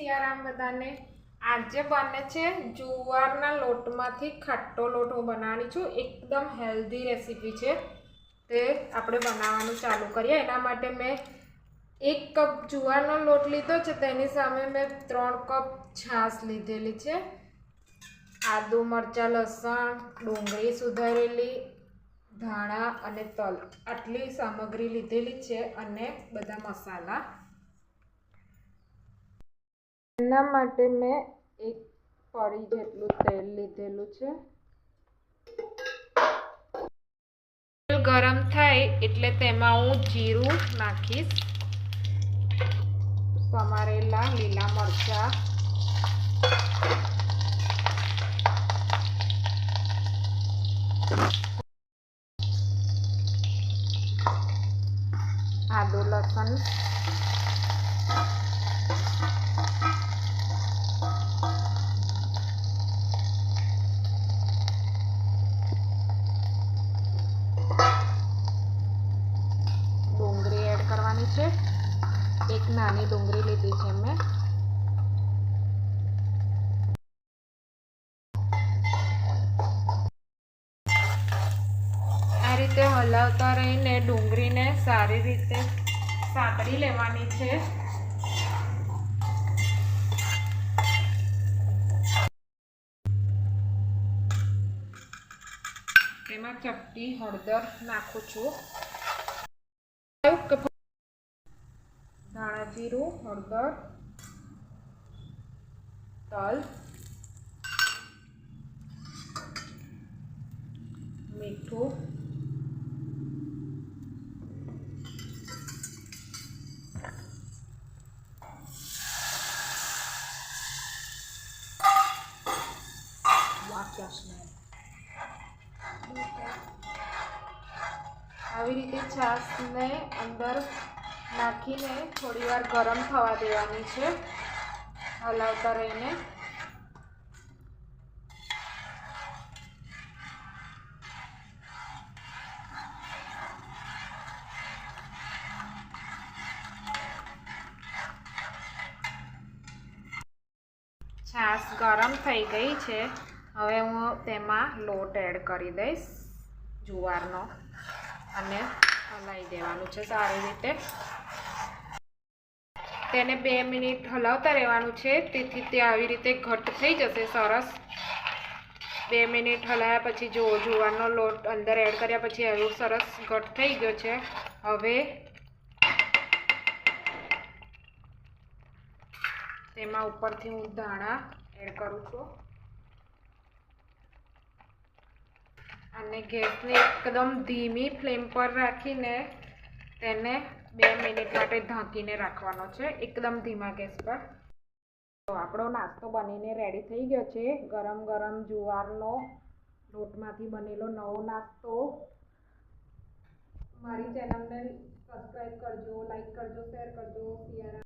સિયારામ બધાને। આજે બને છે જુવારના લોટમાંથી ખાટો લોટ હું બનાવવાની છું। એકદમ હેલ્ધી રેસીપી છે, તે આપણે બનાવવાનું ચાલુ કરીએ। એના માટે મેં 1 કપ જુવારનો લોટ લીધો છે, તેની સામે મેં 3 કપ છાશ લીધેલી છે। આદુ મરચાં લસણ ડુંગળી સુધારેલી ધાણા અને તલ આટલી સામગ્રી લીધેલી છે અને બધા મસાલા। એના માટે મેં 1 પડી જેટલું તેલ લીધેલું છે। તેલ ગરમ થાય એટલે તેમાં હું જીરું નાખીશ, સમારેલા લીલા મરચાં, આદુ લસણ, ડુંગળી એડ કરવાની છે। 1 નાની ડુંગળી લીધી છે મેં। આ રીતે હલાવતા રહીને ડુંગળીને સારી રીતે સાતળી લેવાની છે। તેમાં ચપટી હળદર નાખું છું, ધાણા જીરું, હળદર, તલ, મીઠું, આવી રીતે છાશને અંદર નાખીને થોડીવાર ગરમ થવા દેવાની છે, હલાવતા રહીને। છાશ ગરમ થઈ ગઈ છે, હવે હું તેમાં લોટ એડ કરી દઈશ જુવારનો અને હલાવી દેવાનું છે સારી રીતે। તેને 2 મિનિટ હલાવતા રહેવાનું છે, તેથી તે આવી રીતે ઘટ્ટ થઈ જશે સરસ। 2 મિનિટ હલાવ્યા પછી જો જુવારનો લોટ અંદર એડ કર્યા પછી એવું સરસ ઘટ્ટ થઈ ગયો છે। હવે તેમાં ઉપરથી હું ધાણા એડ કરું છું અને ગેસને એકદમ ધીમી ફ્લેમ પર રાખીને તેને 2 મિનિટ માટે ઢાંકીને રાખવાનો છે, એકદમ ધીમા ગેસ પર। તો આપણો નાસ્તો બનીને રેડી થઈ ગયો છે, ગરમ ગરમ જુવારનો લોટમાંથી બનેલો નવો નાસ્તો। મારી ચેનલને સબસ્ક્રાઈબ કરજો, લાઈક કરજો, શેર કરજો।